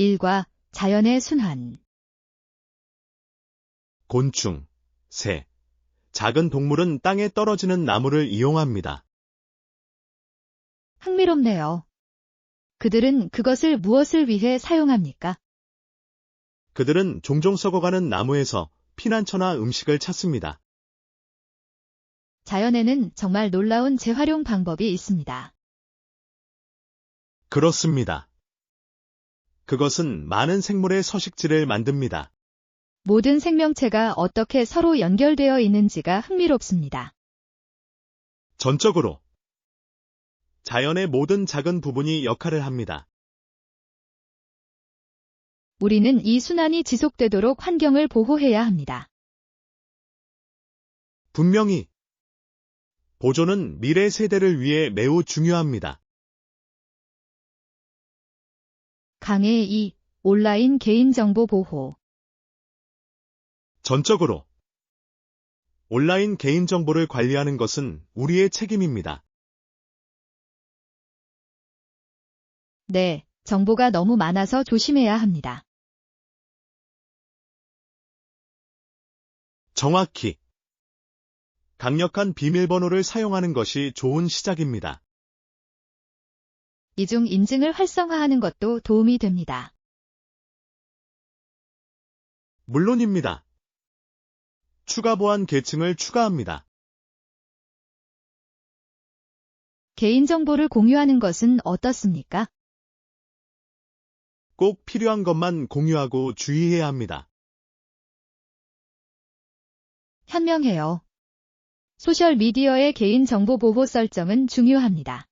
일과 자연의 순환. 곤충, 새, 작은 동물은 땅에 떨어지는 나무를 이용합니다. 흥미롭네요. 그들은 그것을 무엇을 위해 사용합니까? 그들은 종종 썩어가는 나무에서 피난처나 음식을 찾습니다. 자연에는 정말 놀라운 재활용 방법이 있습니다. 그렇습니다. 그것은 많은 생물의 서식지를 만듭니다. 모든 생명체가 어떻게 서로 연결되어 있는지가 흥미롭습니다. 전적으로 자연의 모든 작은 부분이 역할을 합니다. 우리는 이 순환이 지속되도록 환경을 보호해야 합니다. 분명히 보존은 미래 세대를 위해 매우 중요합니다. 강의 2. 온라인 개인정보 보호. 전적으로 온라인 개인정보를 관리하는 것은 우리의 책임입니다. 네, 정보가 너무 많아서 조심해야 합니다. 정확히 강력한 비밀번호를 사용하는 것이 좋은 시작입니다. 이중 인증을 활성화하는 것도 도움이 됩니다. 물론입니다. 추가 보안 계층을 추가합니다. 개인정보를 공유하는 것은 어떻습니까? 꼭 필요한 것만 공유하고 주의해야 합니다. 현명해요. 소셜미디어의 개인정보 보호 설정은 중요합니다.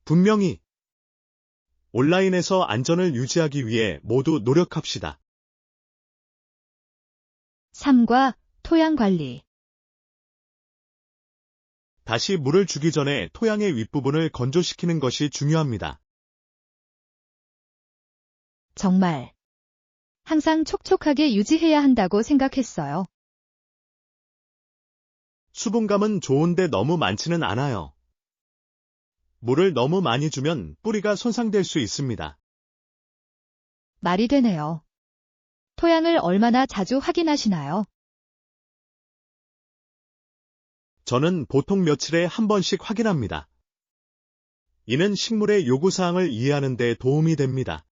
분명히 온라인에서 안전을 유지하기 위해 모두 노력합시다. 3과 토양 관리. 다시 물을 주기 전에 토양의 윗부분을 건조시키는 것이 중요합니다. 정말 항상 촉촉하게 유지해야 한다고 생각했어요. 수분감은 좋은데 너무 많지는 않아요. 물을 너무 많이 주면 뿌리가 손상될 수 있습니다. 말이 되네요. 토양을 얼마나 자주 확인하시나요? 저는 보통 며칠에 한 번씩 확인합니다. 이는 식물의 요구사항을 이해하는 데 도움이 됩니다.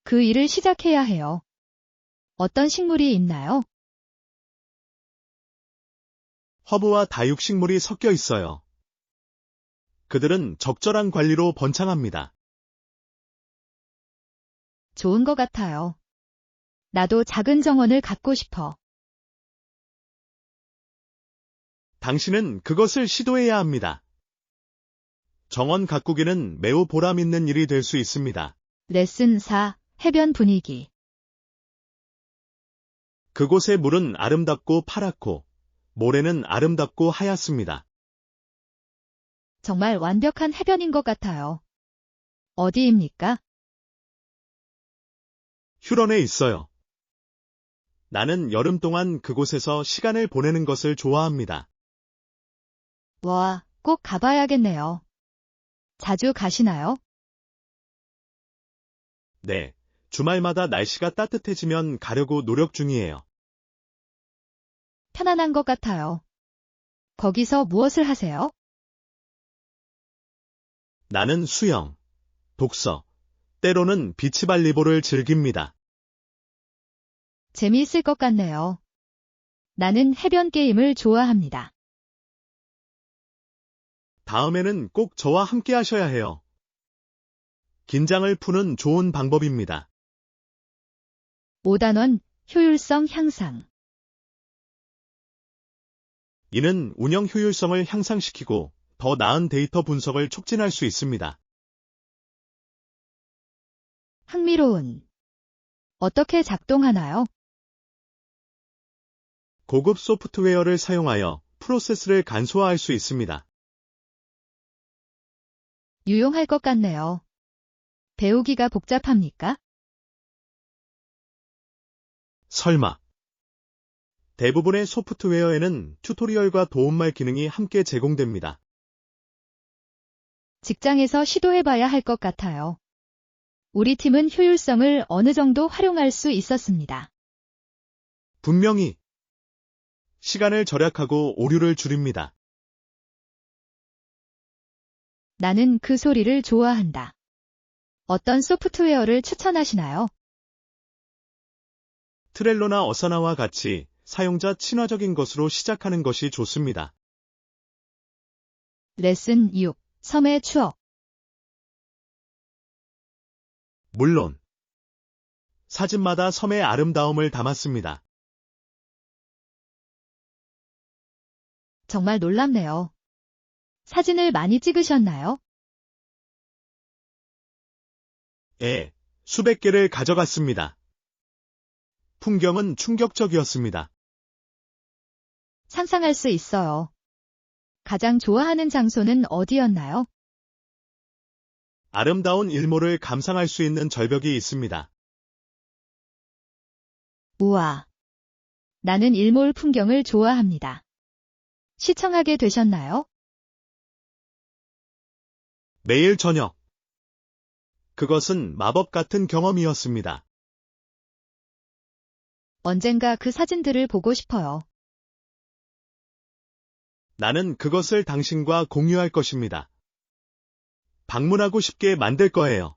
그 일을 시작해야 해요. 어떤 식물이 있나요? 허브와 다육식물이 섞여 있어요. 그들은 적절한 관리로 번창합니다. 좋은 것 같아요. 나도 작은 정원을 갖고 싶어. 당신은 그것을 시도해야 합니다. 정원 가꾸기는 매우 보람있는 일이 될 수 있습니다. 레슨 4. 해변 분위기. 그곳의 물은 아름답고 파랗고, 모래는 아름답고 하얗습니다. 정말 완벽한 해변인 것 같아요. 어디입니까? 휴런에 있어요. 나는 여름 동안 그곳에서 시간을 보내는 것을 좋아합니다. 와, 꼭 가봐야겠네요. 자주 가시나요? 네, 주말마다 날씨가 따뜻해지면 가려고 노력 중이에요. 편안한 것 같아요. 거기서 무엇을 하세요? 나는 수영, 독서, 때로는 비치발리볼을 즐깁니다. 재미있을 것 같네요. 나는 해변 게임을 좋아합니다. 다음에는 꼭 저와 함께 하셔야 해요. 긴장을 푸는 좋은 방법입니다. 5단원, 효율성 향상. 이는 운영 효율성을 향상시키고 더 나은 데이터 분석을 촉진할 수 있습니다. 흥미로운. 어떻게 작동하나요? 고급 소프트웨어를 사용하여 프로세스를 간소화할 수 있습니다. 유용할 것 같네요. 배우기가 복잡합니까? 설마. 대부분의 소프트웨어에는 튜토리얼과 도움말 기능이 함께 제공됩니다. 직장에서 시도해봐야 할 것 같아요. 우리 팀은 효율성을 어느 정도 활용할 수 있었습니다. 분명히 시간을 절약하고 오류를 줄입니다. 나는 그 소리를 좋아한다. 어떤 소프트웨어를 추천하시나요? 트렐로나 어사나와 같이 사용자 친화적인 것으로 시작하는 것이 좋습니다. 레슨 6. 섬의 추억. 물론 사진마다 섬의 아름다움을 담았습니다. 정말 놀랍네요. 사진을 많이 찍으셨나요? 수백 개를 가져갔습니다. 풍경은 충격적이었습니다. 상상할 수 있어요. 가장 좋아하는 장소는 어디였나요? 아름다운 일몰을 감상할 수 있는 절벽이 있습니다. 우와. 나는 일몰 풍경을 좋아합니다. 시청하게 되셨나요? 매일 저녁. 그것은 마법 같은 경험이었습니다. 언젠가 그 사진들을 보고 싶어요. 나는 그것을 당신과 공유할 것입니다. 방문하고 싶게 만들 거예요.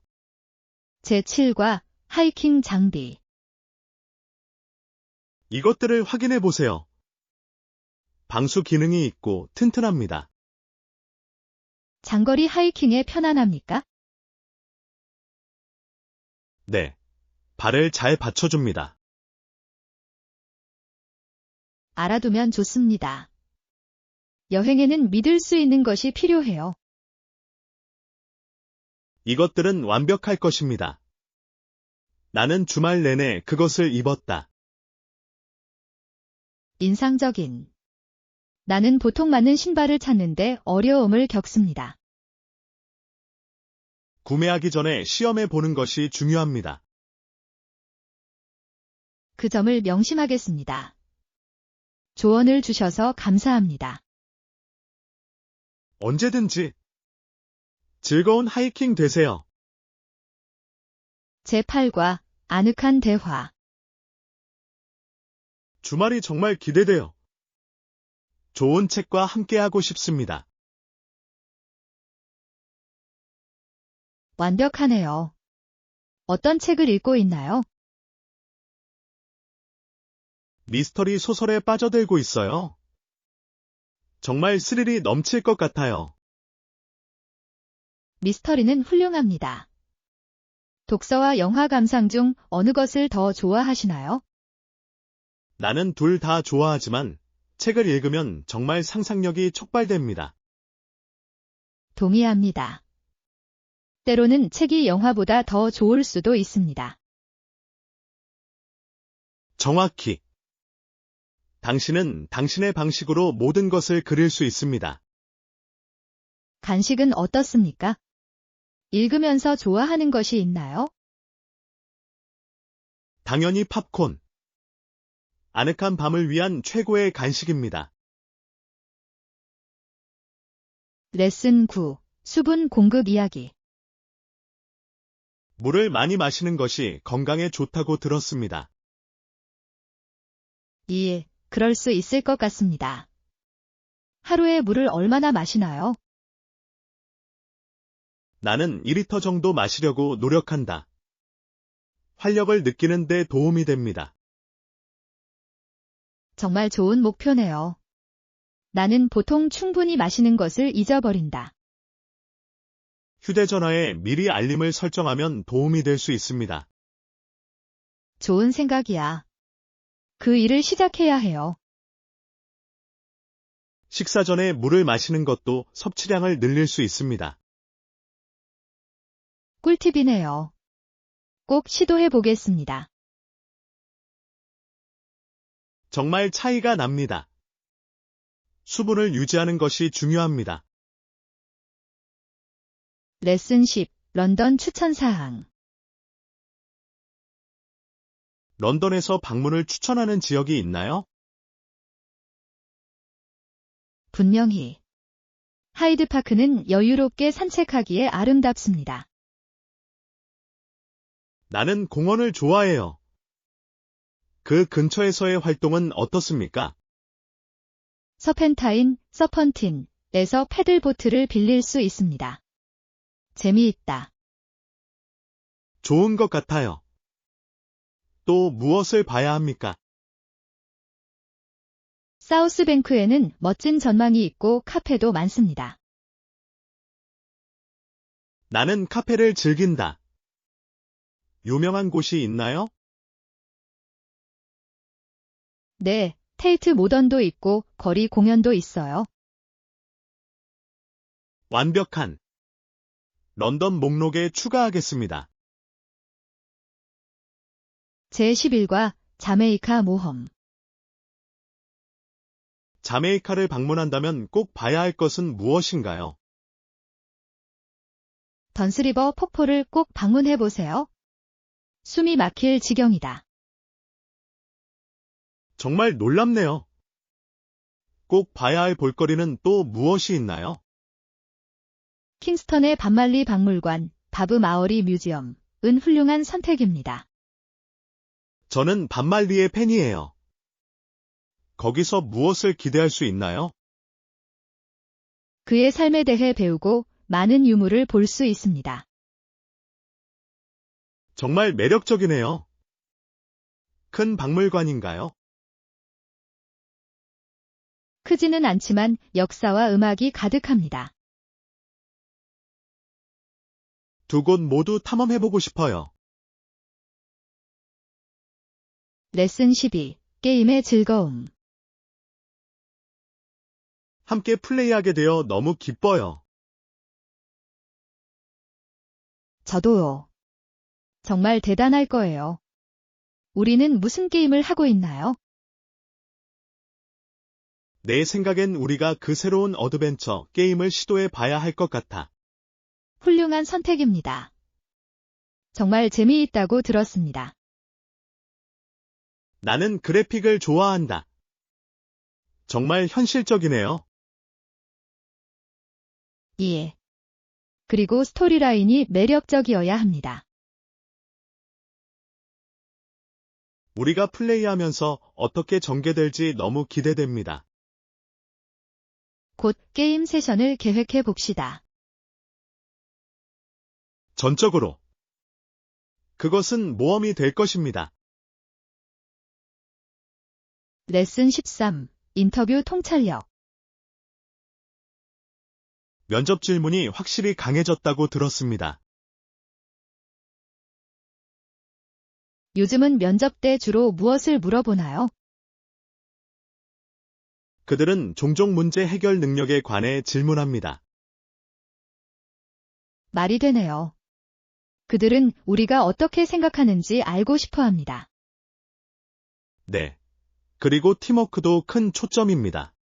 제7과 하이킹 장비. 이것들을 확인해 보세요. 방수 기능이 있고 튼튼합니다. 장거리 하이킹에 편안합니까? 네. 발을 잘 받쳐줍니다. 알아두면 좋습니다. 여행에는 믿을 수 있는 것이 필요해요. 이것들은 완벽할 것입니다. 나는 주말 내내 그것을 입었다. 인상적인. 나는 보통 맞는 신발을 찾는데 어려움을 겪습니다. 구매하기 전에 시험해 보는 것이 중요합니다. 그 점을 명심하겠습니다. 조언을 주셔서 감사합니다. 언제든지 즐거운 하이킹 되세요. 제8과 아늑한 대화. 주말이 정말 기대돼요. 좋은 책과 함께하고 싶습니다. 완벽하네요. 어떤 책을 읽고 있나요? 미스터리 소설에 빠져들고 있어요. 정말 스릴이 넘칠 것 같아요. 미스터리는 훌륭합니다. 독서와 영화 감상 중 어느 것을 더 좋아하시나요? 나는 둘 다 좋아하지만 책을 읽으면 정말 상상력이 촉발됩니다. 동의합니다. 때로는 책이 영화보다 더 좋을 수도 있습니다. 정확히. 당신은 당신의 방식으로 모든 것을 그릴 수 있습니다. 간식은 어떻습니까? 읽으면서 좋아하는 것이 있나요? 당연히 팝콘. 아늑한 밤을 위한 최고의 간식입니다. 레슨 9. 수분 공급 이야기. 물을 많이 마시는 것이 건강에 좋다고 들었습니다. 그럴 수 있을 것 같습니다. 하루에 물을 얼마나 마시나요? 나는 2리터 정도 마시려고 노력한다. 활력을 느끼는 데 도움이 됩니다. 정말 좋은 목표네요. 나는 보통 충분히 마시는 것을 잊어버린다. 휴대전화에 미리 알림을 설정하면 도움이 될 수 있습니다. 좋은 생각이야. 그 일을 시작해야 해요. 식사 전에 물을 마시는 것도 섭취량을 늘릴 수 있습니다. 꿀팁이네요. 꼭 시도해 보겠습니다. 정말 차이가 납니다. 수분을 유지하는 것이 중요합니다. 레슨 10. 런던 추천사항. 런던에서 방문을 추천하는 지역이 있나요? 분명히. 하이드파크는 여유롭게 산책하기에 아름답습니다. 나는 공원을 좋아해요. 그 근처에서의 활동은 어떻습니까? 서펜타인, 서펀틴에서 패들보트를 빌릴 수 있습니다. 재미있다. 좋은 것 같아요. 또 무엇을 봐야 합니까? 사우스뱅크에는 멋진 전망이 있고 카페도 많습니다. 나는 카페를 즐긴다. 유명한 곳이 있나요? 네, 테이트 모던도 있고 거리 공연도 있어요. 완벽한. 런던 목록에 추가하겠습니다. 제11과 자메이카 모험. 자메이카를 방문한다면 꼭 봐야 할 것은 무엇인가요? 던스리버 폭포를 꼭 방문해보세요. 숨이 막힐 지경이다. 정말 놀랍네요. 꼭 봐야 할 볼거리는 또 무엇이 있나요? 킹스턴의 반말리 박물관, 바브 마어리 뮤지엄은 훌륭한 선택입니다. 저는 반말리의 팬이에요. 거기서 무엇을 기대할 수 있나요? 그의 삶에 대해 배우고 많은 유물을 볼 수 있습니다. 정말 매력적이네요. 큰 박물관인가요? 크지는 않지만 역사와 음악이 가득합니다. 두 곳 모두 탐험해보고 싶어요. 레슨 12. 게임의 즐거움. 함께 플레이하게 되어 너무 기뻐요. 저도요. 정말 대단할 거예요. 우리는 무슨 게임을 하고 있나요? 내 생각엔 우리가 그 새로운 어드벤처 게임을 시도해 봐야 할 것 같아. 훌륭한 선택입니다. 정말 재미있다고 들었습니다. 나는 그래픽을 좋아한다. 정말 현실적이네요. 예. 그리고 스토리라인이 매력적이어야 합니다. 우리가 플레이하면서 어떻게 전개될지 너무 기대됩니다. 곧 게임 세션을 계획해 봅시다. 전적으로. 그것은 모험이 될 것입니다. 레슨 13. 인터뷰 통찰력. 면접 질문이 확실히 강해졌다고 들었습니다. 요즘은 면접 때 주로 무엇을 물어보나요? 그들은 종종 문제 해결 능력에 관해 질문합니다. 말이 되네요. 그들은 우리가 어떻게 생각하는지 알고 싶어 합니다. 네. 그리고 팀워크도 큰 초점입니다.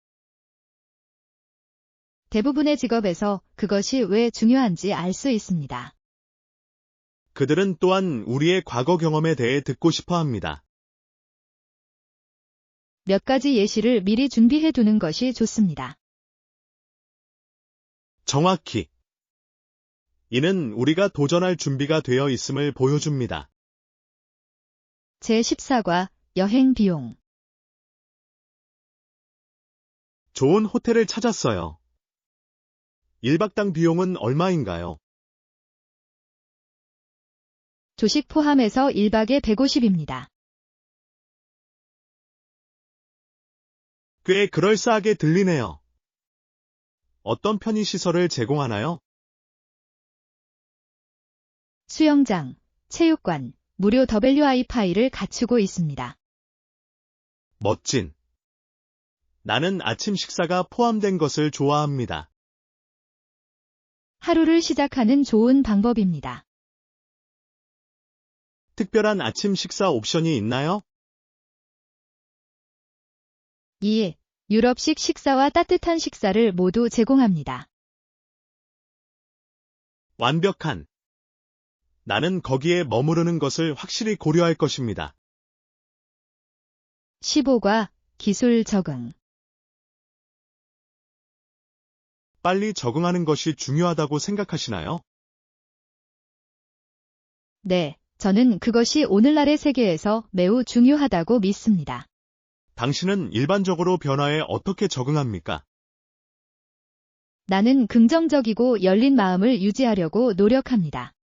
대부분의 직업에서 그것이 왜 중요한지 알 수 있습니다. 그들은 또한 우리의 과거 경험에 대해 듣고 싶어 합니다. 몇 가지 예시를 미리 준비해 두는 것이 좋습니다. 정확히. 이는 우리가 도전할 준비가 되어 있음을 보여줍니다. 제14과 여행 비용. 좋은 호텔을 찾았어요. 1박당 비용은 얼마인가요? 조식 포함해서 1박에 150입니다. 꽤 그럴싸하게 들리네요. 어떤 편의시설을 제공하나요? 수영장, 체육관, 무료 WiFi를 갖추고 있습니다. 멋진. 나는 아침 식사가 포함된 것을 좋아합니다. 하루를 시작하는 좋은 방법입니다. 특별한 아침 식사 옵션이 있나요? 예, 유럽식 식사와 따뜻한 식사를 모두 제공합니다. 완벽한. 나는 거기에 머무르는 것을 확실히 고려할 것입니다. 15과 기술 적응. 빨리 적응하는 것이 중요하다고 생각하시나요? 네, 저는 그것이 오늘날의 세계에서 매우 중요하다고 믿습니다. 당신은 일반적으로 변화에 어떻게 적응합니까? 나는 긍정적이고 열린 마음을 유지하려고 노력합니다.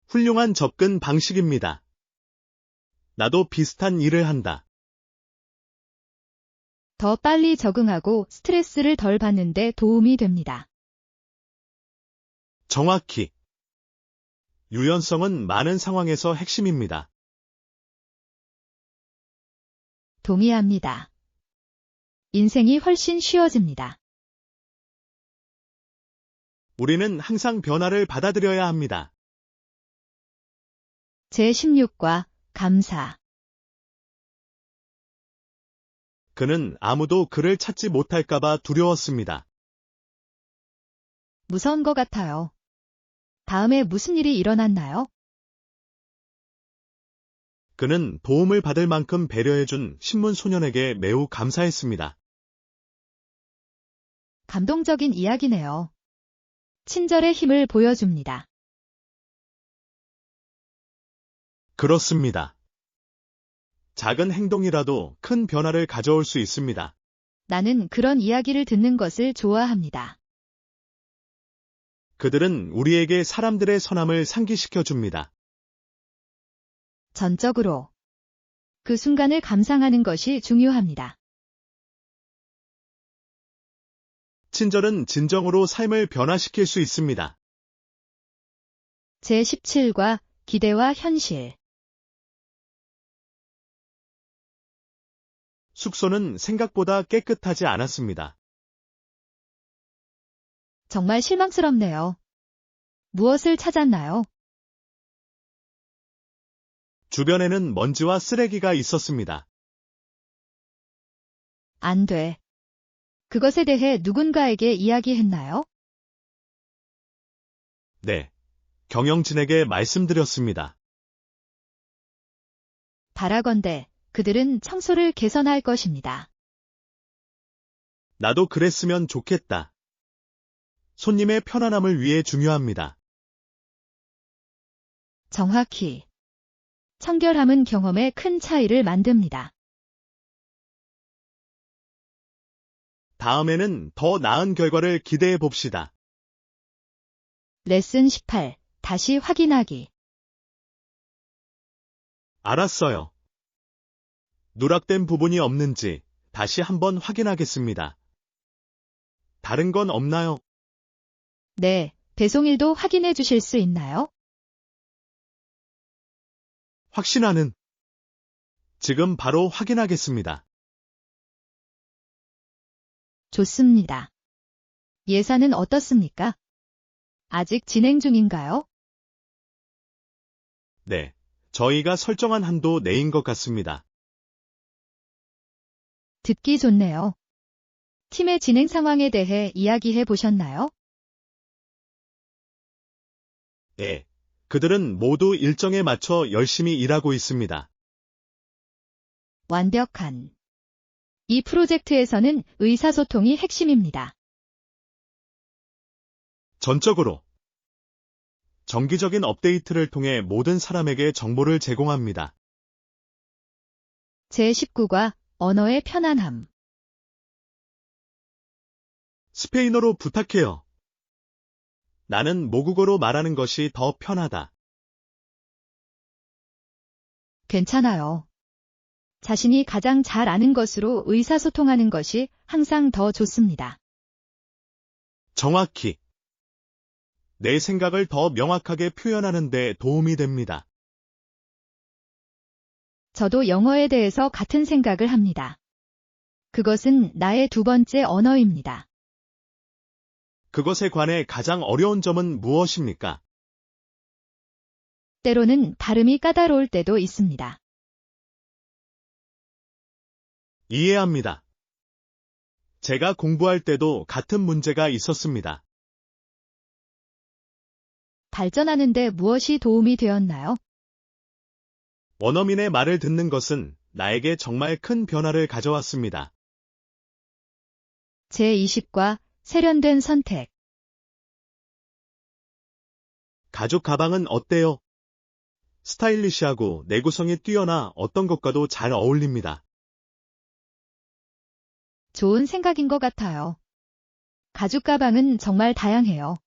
훌륭한 접근 방식입니다. 나도 비슷한 일을 한다. 더 빨리 적응하고 스트레스를 덜 받는 데 도움이 됩니다. 정확히. 유연성은 많은 상황에서 핵심입니다. 동의합니다. 인생이 훨씬 쉬워집니다. 우리는 항상 변화를 받아들여야 합니다. 제16과 감사. 그는 아무도 그를 찾지 못할까봐 두려웠습니다. 무서운 것 같아요. 다음에 무슨 일이 일어났나요? 그는 도움을 받을 만큼 배려해준 신문 소년에게 매우 감사했습니다. 감동적인 이야기네요. 친절의 힘을 보여줍니다. 그렇습니다. 작은 행동이라도 큰 변화를 가져올 수 있습니다. 나는 그런 이야기를 듣는 것을 좋아합니다. 그들은 우리에게 사람들의 선함을 상기시켜 줍니다. 전적으로 그 순간을 감상하는 것이 중요합니다. 친절은 진정으로 삶을 변화시킬 수 있습니다. 제17과 기대와 현실. 숙소는 생각보다 깨끗하지 않았습니다. 정말 실망스럽네요. 무엇을 찾았나요? 주변에는 먼지와 쓰레기가 있었습니다. 안 돼. 그것에 대해 누군가에게 이야기했나요? 네. 경영진에게 말씀드렸습니다. 바라건대 그들은 청소를 개선할 것입니다. 나도 그랬으면 좋겠다. 손님의 편안함을 위해 중요합니다. 정확히. 청결함은 경험에 큰 차이를 만듭니다. 다음에는 더 나은 결과를 기대해 봅시다. 레슨 18. 다시 확인하기. 알았어요. 누락된 부분이 없는지 다시 한번 확인하겠습니다. 다른 건 없나요? 네, 배송일도 확인해 주실 수 있나요? 확신하는. 지금 바로 확인하겠습니다. 좋습니다. 예산은 어떻습니까? 아직 진행 중인가요? 네. 저희가 설정한 한도 내인 것 같습니다. 듣기 좋네요. 팀의 진행 상황에 대해 이야기해 보셨나요? 네. 그들은 모두 일정에 맞춰 열심히 일하고 있습니다. 완벽한. 이 프로젝트에서는 의사소통이 핵심입니다. 전적으로. 정기적인 업데이트를 통해 모든 사람에게 정보를 제공합니다. 제19과 언어의 편안함. 스페인어로 부탁해요. 나는 모국어로 말하는 것이 더 편하다. 괜찮아요. 자신이 가장 잘 아는 것으로 의사소통하는 것이 항상 더 좋습니다. 정확히. 내 생각을 더 명확하게 표현하는 데 도움이 됩니다. 저도 영어에 대해서 같은 생각을 합니다. 그것은 나의 두 번째 언어입니다. 그것에 관해 가장 어려운 점은 무엇입니까? 때로는 발음이 까다로울 때도 있습니다. 이해합니다. 제가 공부할 때도 같은 문제가 있었습니다. 발전하는데 무엇이 도움이 되었나요? 원어민의 말을 듣는 것은 나에게 정말 큰 변화를 가져왔습니다. 제20과 세련된 선택. 가죽 가방은 어때요? 스타일리시하고 내구성이 뛰어나 어떤 것과도 잘 어울립니다. 좋은 생각인 것 같아요. 가죽 가방은 정말 다양해요.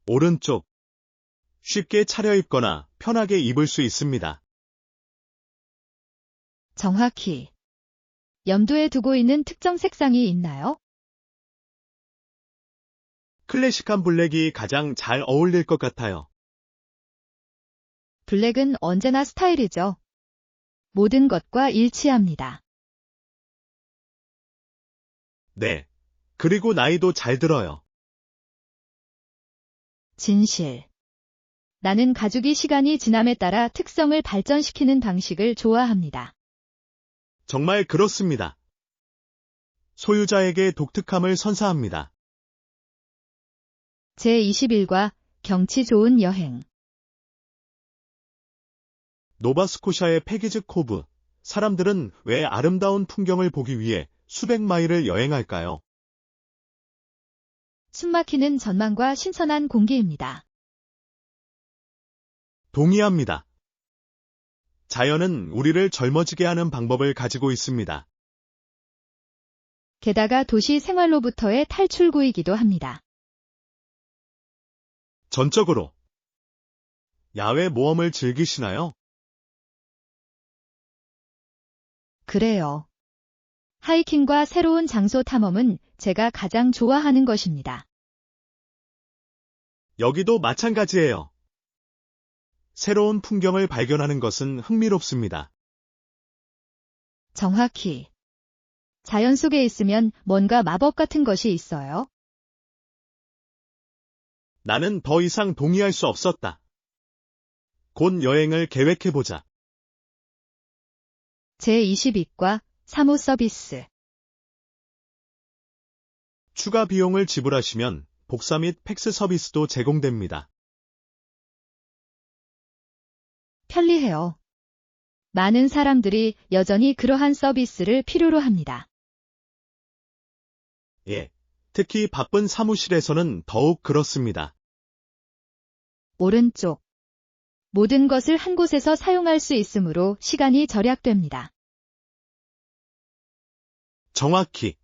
오른쪽. 쉽게 차려입거나 편하게 입을 수 있습니다. 정확히. 염두에 두고 있는 특정 색상이 있나요? 클래식한 블랙이 가장 잘 어울릴 것 같아요. 블랙은 언제나 스타일이죠. 모든 것과 일치합니다. 네. 그리고 나이도 잘 들어요. 진실. 나는 가죽이 시간이 지남에 따라 특성을 발전시키는 방식을 좋아합니다. 정말 그렇습니다. 소유자에게 독특함을 선사합니다. 제21과 경치 좋은 여행. 노바스코샤의 패기즈 코브. 사람들은 왜 아름다운 풍경을 보기 위해 수백 마일을 여행할까요? 숨막히는 전망과 신선한 공기입니다. 동의합니다. 자연은 우리를 젊어지게 하는 방법을 가지고 있습니다. 게다가 도시 생활로부터의 탈출구이기도 합니다. 전적으로. 야외 모험을 즐기시나요? 그래요. 하이킹과 새로운 장소 탐험은 제가 가장 좋아하는 것입니다. 여기도 마찬가지예요. 새로운 풍경을 발견하는 것은 흥미롭습니다. 정확히. 자연 속에 있으면 뭔가 마법 같은 것이 있어요. 나는 더 이상 동의할 수 없었다. 곧 여행을 계획해보자. 제22과 사무 서비스. 추가 비용을 지불하시면 복사 및 팩스 서비스도 제공됩니다. 편리해요. 많은 사람들이 여전히 그러한 서비스를 필요로 합니다. 예. 특히 바쁜 사무실에서는 더욱 그렇습니다. 오른쪽. 모든 것을 한 곳에서 사용할 수 있으므로 시간이 절약됩니다. 정확히.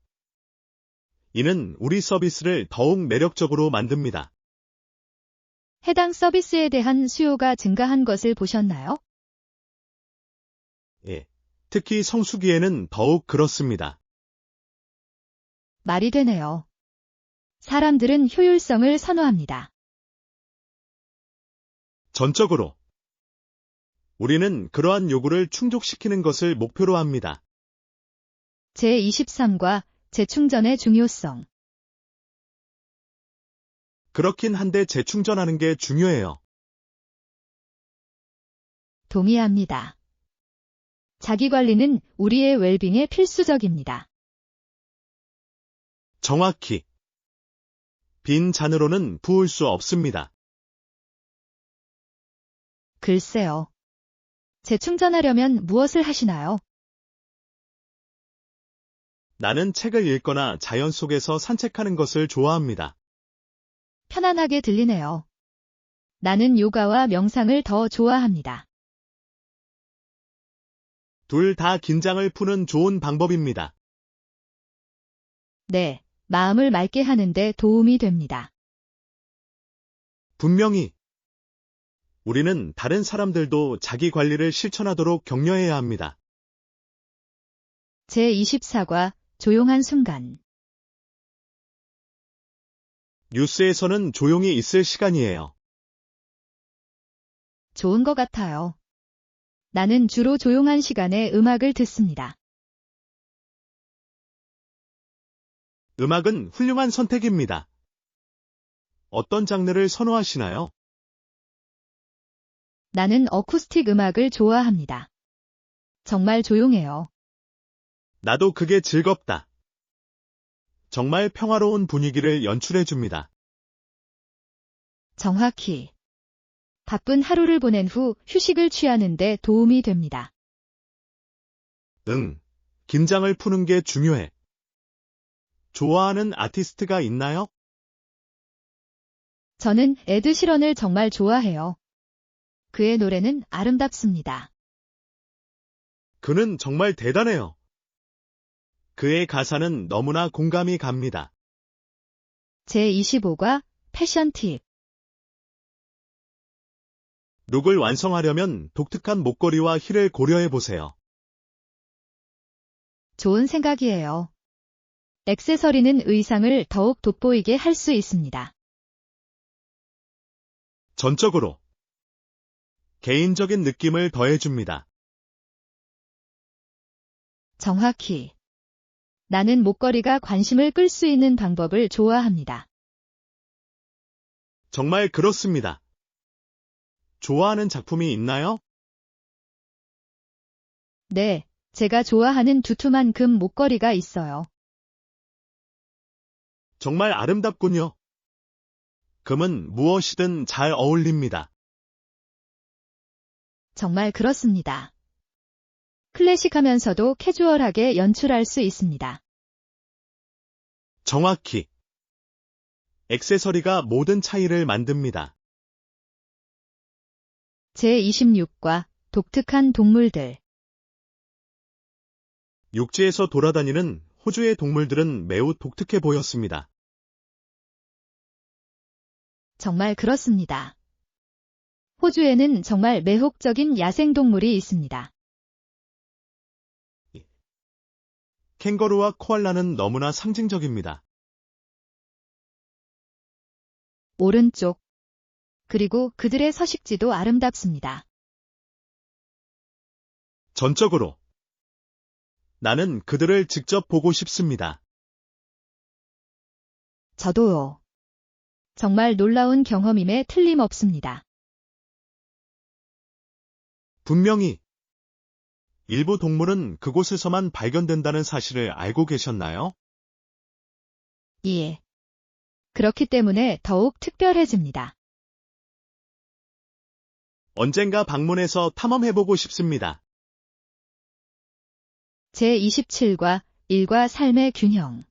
이는 우리 서비스를 더욱 매력적으로 만듭니다. 해당 서비스에 대한 수요가 증가한 것을 보셨나요? 예. 특히 성수기에는 더욱 그렇습니다. 말이 되네요. 사람들은 효율성을 선호합니다. 전적으로. 우리는 그러한 요구를 충족시키는 것을 목표로 합니다. 제23과 재충전의 중요성. 그렇긴 한데 재충전하는 게 중요해요. 동의합니다. 자기관리는 우리의 웰빙에 필수적입니다. 정확히. 빈 잔으로는 부을 수 없습니다. 글쎄요. 재충전하려면 무엇을 하시나요? 나는 책을 읽거나 자연 속에서 산책하는 것을 좋아합니다. 편안하게 들리네요. 나는 요가와 명상을 더 좋아합니다. 둘 다 긴장을 푸는 좋은 방법입니다. 네, 마음을 맑게 하는데 도움이 됩니다. 분명히. 우리는 다른 사람들도 자기 관리를 실천하도록 격려해야 합니다. 제24과 조용한 순간. 뉴스에서는 조용히 있을 시간이에요. 좋은 것 같아요. 나는 주로 조용한 시간에 음악을 듣습니다. 음악은 훌륭한 선택입니다. 어떤 장르를 선호하시나요? 나는 어쿠스틱 음악을 좋아합니다. 정말 조용해요. 나도 그게 즐겁다. 정말 평화로운 분위기를 연출해줍니다. 정확히. 바쁜 하루를 보낸 후 휴식을 취하는데 도움이 됩니다. 긴장을 푸는 게 중요해. 좋아하는 아티스트가 있나요? 저는 에드 시런을 정말 좋아해요. 그의 노래는 아름답습니다. 그는 정말 대단해요. 그의 가사는 너무나 공감이 갑니다. 제25과 패션 팁. 룩을 완성하려면 독특한 목걸이와 힐을 고려해 보세요. 좋은 생각이에요. 액세서리는 의상을 더욱 돋보이게 할 수 있습니다. 전적으로 개인적인 느낌을 더해줍니다. 정확히. 나는 목걸이가 관심을 끌 수 있는 방법을 좋아합니다. 정말 그렇습니다. 좋아하는 작품이 있나요? 네, 제가 좋아하는 두툼한 금 목걸이가 있어요. 정말 아름답군요. 금은 무엇이든 잘 어울립니다. 정말 그렇습니다. 클래식하면서도 캐주얼하게 연출할 수 있습니다. 정확히. 액세서리가 모든 차이를 만듭니다. 제26과 독특한 동물들. 육지에서 돌아다니는 호주의 동물들은 매우 독특해 보였습니다. 정말 그렇습니다. 호주에는 정말 매혹적인 야생동물이 있습니다. 캥거루와 코알라는 너무나 상징적입니다. 오른쪽. 그리고 그들의 서식지도 아름답습니다. 전적으로. 나는 그들을 직접 보고 싶습니다. 저도요. 정말 놀라운 경험임에 틀림없습니다. 분명히 일부 동물은 그곳에서만 발견된다는 사실을 알고 계셨나요? 예. 그렇기 때문에 더욱 특별해집니다. 언젠가 방문해서 탐험해보고 싶습니다. 제27과 일과 삶의 균형.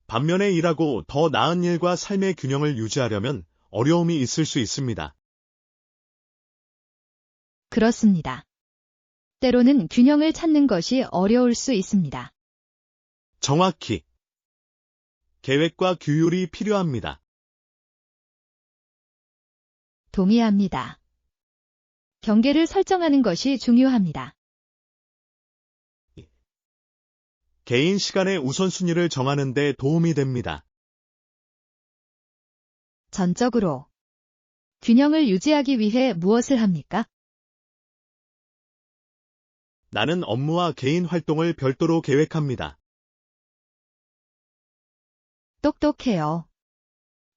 반면에 일하고 더 나은 일과 삶의 균형을 유지하려면 어려움이 있을 수 있습니다. 그렇습니다. 때로는 균형을 찾는 것이 어려울 수 있습니다. 정확히. 계획과 규율이 필요합니다. 동의합니다. 경계를 설정하는 것이 중요합니다. 개인 시간의 우선순위를 정하는 데 도움이 됩니다. 전적으로. 균형을 유지하기 위해 무엇을 합니까? 나는 업무와 개인 활동을 별도로 계획합니다. 똑똑해요.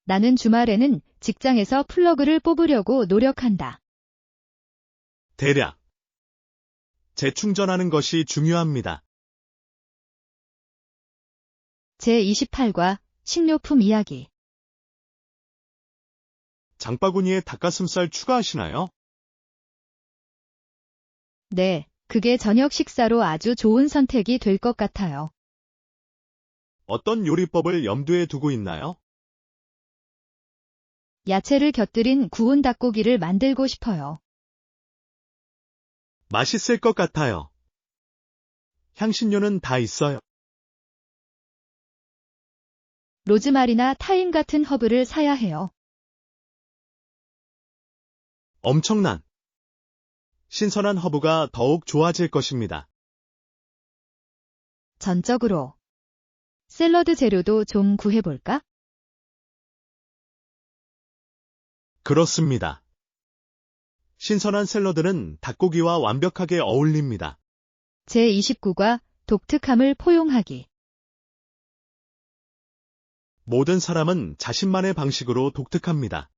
나는 주말에는 직장에서 플러그를 뽑으려고 노력한다. 대략. 재충전하는 것이 중요합니다. 제28과 식료품 이야기. 장바구니에 닭가슴살 추가하시나요? 네, 그게 저녁 식사로 아주 좋은 선택이 될 것 같아요. 어떤 요리법을 염두에 두고 있나요? 야채를 곁들인 구운 닭고기를 만들고 싶어요. 맛있을 것 같아요. 향신료는 다 있어요. 로즈마리나 타임 같은 허브를 사야 해요. 엄청난. 신선한 허브가 더욱 좋아질 것입니다. 전적으로. 샐러드 재료도 좀 구해볼까? 그렇습니다. 신선한 샐러드는 닭고기와 완벽하게 어울립니다. 제29과 독특함을 포용하기. 모든 사람은 자신만의 방식으로 독특합니다.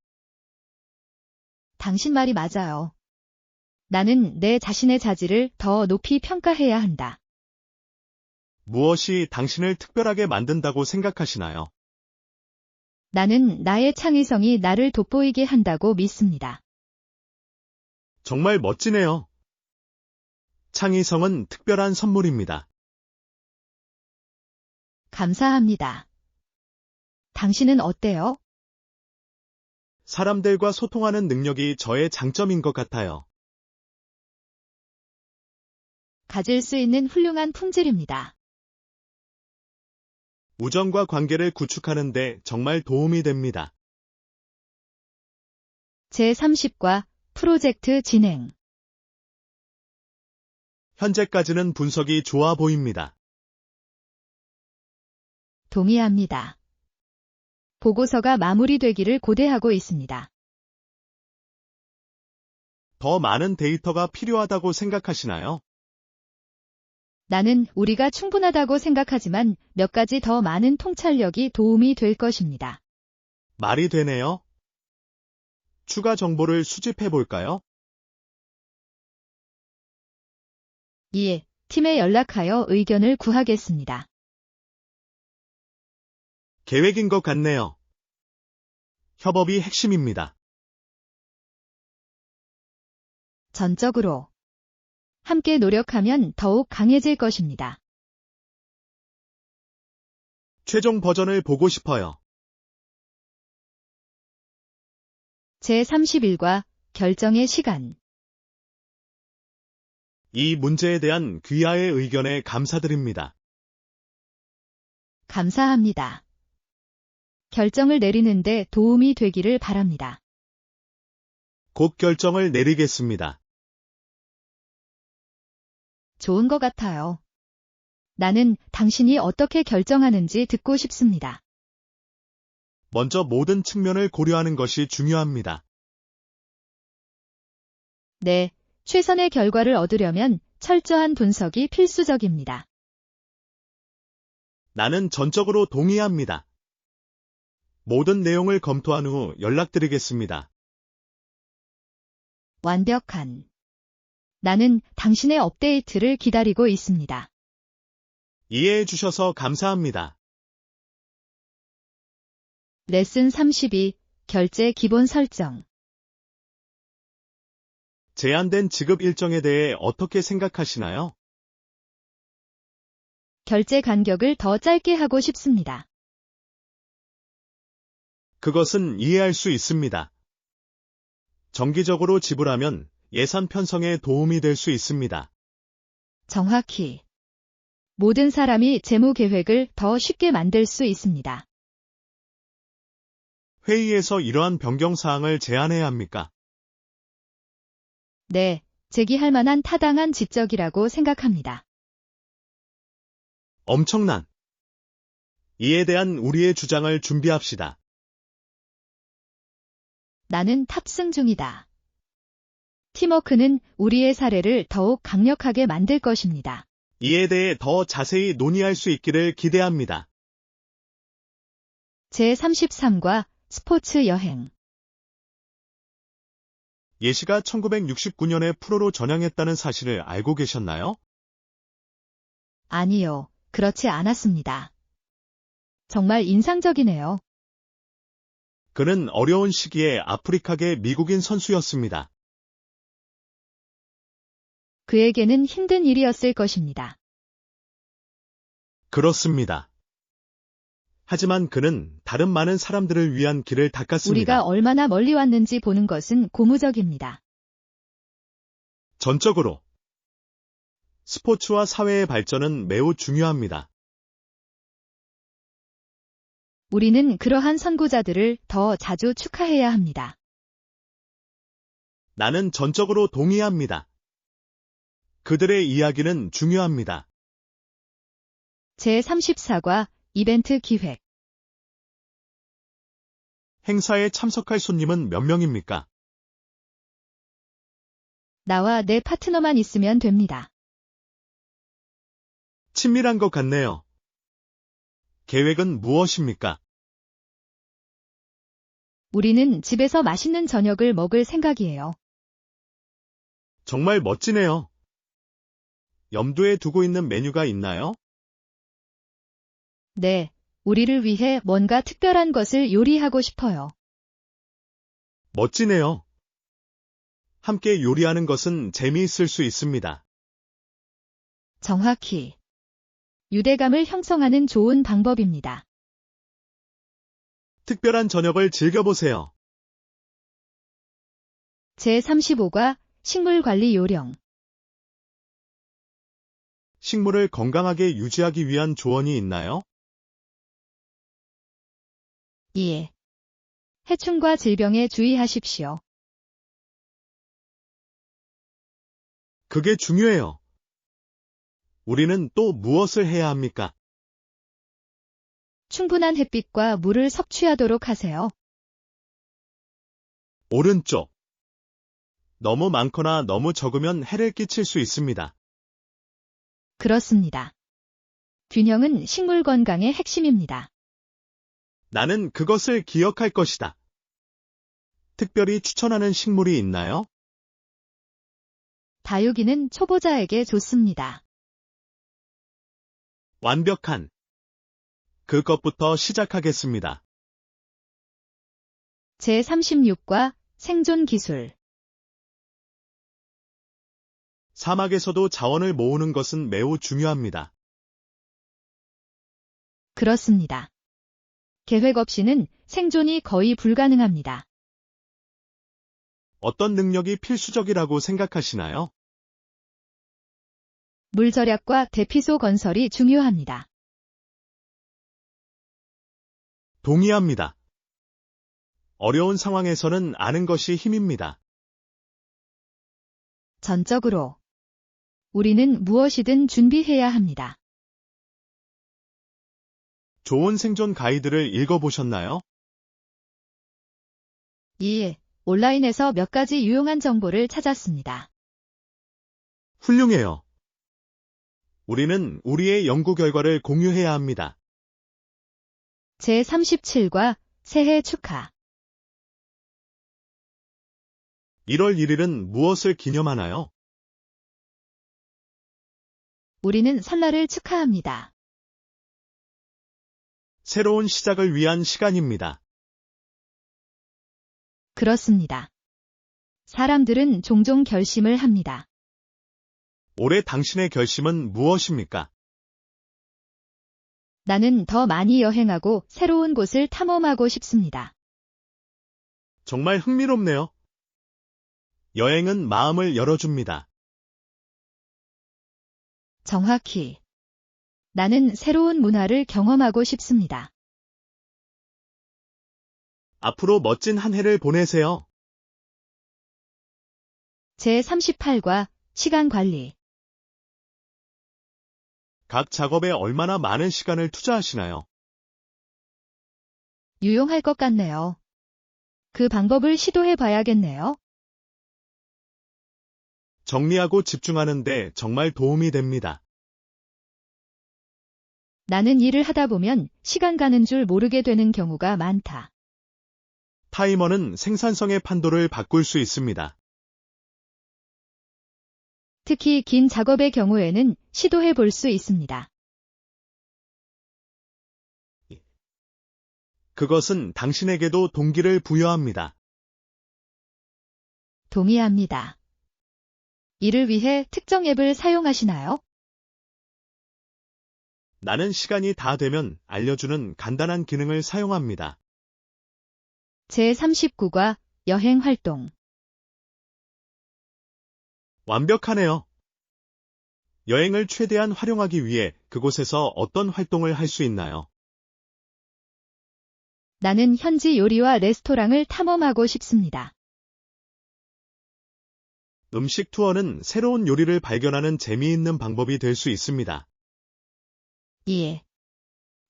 당신 말이 맞아요. 나는 내 자신의 자질을 더 높이 평가해야 한다. 무엇이 당신을 특별하게 만든다고 생각하시나요? 나는 나의 창의성이 나를 돋보이게 한다고 믿습니다. 정말 멋지네요. 창의성은 특별한 선물입니다. 감사합니다. 당신은 어때요? 사람들과 소통하는 능력이 저의 장점인 것 같아요. 가질 수 있는 훌륭한 품질입니다. 우정과 관계를 구축하는 데 정말 도움이 됩니다. 제30과 프로젝트 진행. 현재까지는 분석이 좋아 보입니다. 동의합니다. 보고서가 마무리되기를 고대하고 있습니다. 더 많은 데이터가 필요하다고 생각하시나요? 나는 우리가 충분하다고 생각하지만 몇 가지 더 많은 통찰력이 도움이 될 것입니다. 말이 되네요. 추가 정보를 수집해 볼까요? 예, 팀에 연락하여 의견을 구하겠습니다. 계획인 것 같네요. 협업이 핵심입니다. 전적으로. 함께 노력하면 더욱 강해질 것입니다. 최종 버전을 보고 싶어요. 제31과 결정의 시간. 이 문제에 대한 귀하의 의견에 감사드립니다. 감사합니다. 결정을 내리는데 도움이 되기를 바랍니다. 곧 결정을 내리겠습니다. 좋은 것 같아요. 나는 당신이 어떻게 결정하는지 듣고 싶습니다. 먼저 모든 측면을 고려하는 것이 중요합니다. 네, 최선의 결과를 얻으려면 철저한 분석이 필수적입니다. 나는 전적으로 동의합니다. 모든 내용을 검토한 후 연락드리겠습니다. 완벽한. 나는 당신의 업데이트를 기다리고 있습니다. 이해해 주셔서 감사합니다. 레슨 32, 결제 기본 설정. 제한된 지급 일정에 대해 어떻게 생각하시나요? 결제 간격을 더 짧게 하고 싶습니다. 그것은 이해할 수 있습니다. 정기적으로 지불하면 예산 편성에 도움이 될 수 있습니다. 정확히. 모든 사람이 재무 계획을 더 쉽게 만들 수 있습니다. 회의에서 이러한 변경 사항을 제안해야 합니까? 네, 제기할 만한 타당한 지적이라고 생각합니다. 엄청난. 이에 대한 우리의 주장을 준비합시다. 나는 탑승 중이다. 팀워크는 우리의 사례를 더욱 강력하게 만들 것입니다. 이에 대해 더 자세히 논의할 수 있기를 기대합니다. 제33과 스포츠 여행. 예시가 1969년에 프로로 전향했다는 사실을 알고 계셨나요? 아니요, 그렇지 않았습니다. 정말 인상적이네요. 그는 어려운 시기에 아프리카계 미국인 선수였습니다. 그에게는 힘든 일이었을 것입니다. 그렇습니다. 하지만 그는 다른 많은 사람들을 위한 길을 닦았습니다. 우리가 얼마나 멀리 왔는지 보는 것은 고무적입니다. 전적으로. 스포츠와 사회의 발전은 매우 중요합니다. 우리는 그러한 선구자들을 더 자주 축하해야 합니다. 나는 전적으로 동의합니다. 그들의 이야기는 중요합니다. 제34과 이벤트 기획. 행사에 참석할 손님은 몇 명입니까? 나와 내 파트너만 있으면 됩니다. 친밀한 것 같네요. 계획은 무엇입니까? 우리는 집에서 맛있는 저녁을 먹을 생각이에요. 정말 멋지네요. 염두에 두고 있는 메뉴가 있나요? 네, 우리를 위해 뭔가 특별한 것을 요리하고 싶어요. 멋지네요. 함께 요리하는 것은 재미있을 수 있습니다. 정확히. 유대감을 형성하는 좋은 방법입니다. 특별한 저녁을 즐겨보세요. 제35과 식물관리 요령. 식물을 건강하게 유지하기 위한 조언이 있나요? 예. 해충과 질병에 주의하십시오. 그게 중요해요. 우리는 또 무엇을 해야 합니까? 충분한 햇빛과 물을 섭취하도록 하세요. 오른쪽. 너무 많거나 너무 적으면 해를 끼칠 수 있습니다. 그렇습니다. 균형은 식물 건강의 핵심입니다. 나는 그것을 기억할 것이다. 특별히 추천하는 식물이 있나요? 다육이는 초보자에게 좋습니다. 완벽한. 그것부터 시작하겠습니다. 제36과 생존 기술. 사막에서도 자원을 모으는 것은 매우 중요합니다. 그렇습니다. 계획 없이는 생존이 거의 불가능합니다. 어떤 능력이 필수적이라고 생각하시나요? 물 절약과 대피소 건설이 중요합니다. 동의합니다. 어려운 상황에서는 아는 것이 힘입니다. 전적으로. 우리는 무엇이든 준비해야 합니다. 좋은 생존 가이드를 읽어보셨나요? 예, 온라인에서 몇 가지 유용한 정보를 찾았습니다. 훌륭해요. 우리는 우리의 연구 결과를 공유해야 합니다. 제37과 새해 축하. 1월 1일은 무엇을 기념하나요? 우리는 설날을 축하합니다. 새로운 시작을 위한 시간입니다. 그렇습니다. 사람들은 종종 결심을 합니다. 올해 당신의 결심은 무엇입니까? 나는 더 많이 여행하고 새로운 곳을 탐험하고 싶습니다. 정말 흥미롭네요. 여행은 마음을 열어줍니다. 정확히. 나는 새로운 문화를 경험하고 싶습니다. 앞으로 멋진 한 해를 보내세요. 제38과 시간 관리. 각 작업에 얼마나 많은 시간을 투자하시나요? 유용할 것 같네요. 그 방법을 시도해 봐야겠네요. 정리하고 집중하는데 정말 도움이 됩니다. 나는 일을 하다 보면 시간 가는 줄 모르게 되는 경우가 많다. 타이머는 생산성의 판도를 바꿀 수 있습니다. 특히 긴 작업의 경우에는 시도해 볼 수 있습니다. 그것은 당신에게도 동기를 부여합니다. 동의합니다. 이를 위해 특정 앱을 사용하시나요? 나는 시간이 다 되면 알려주는 간단한 기능을 사용합니다. 제39과 여행 활동. 완벽하네요. 여행을 최대한 활용하기 위해 그곳에서 어떤 활동을 할 수 있나요? 나는 현지 요리와 레스토랑을 탐험하고 싶습니다. 음식 투어는 새로운 요리를 발견하는 재미있는 방법이 될 수 있습니다. 예.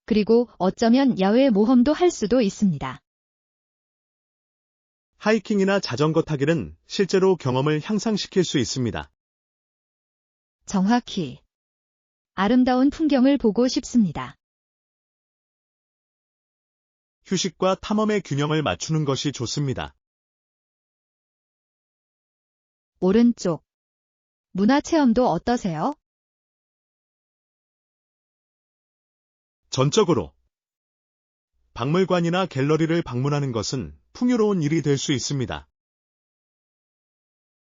그리고 어쩌면 야외 모험도 할 수도 있습니다. 하이킹이나 자전거 타기는 실제로 경험을 향상시킬 수 있습니다. 정확히. 아름다운 풍경을 보고 싶습니다. 휴식과 탐험의 균형을 맞추는 것이 좋습니다. 오른쪽. 문화체험도 어떠세요? 전적으로. 박물관이나 갤러리를 방문하는 것은 풍요로운 일이 될 수 있습니다.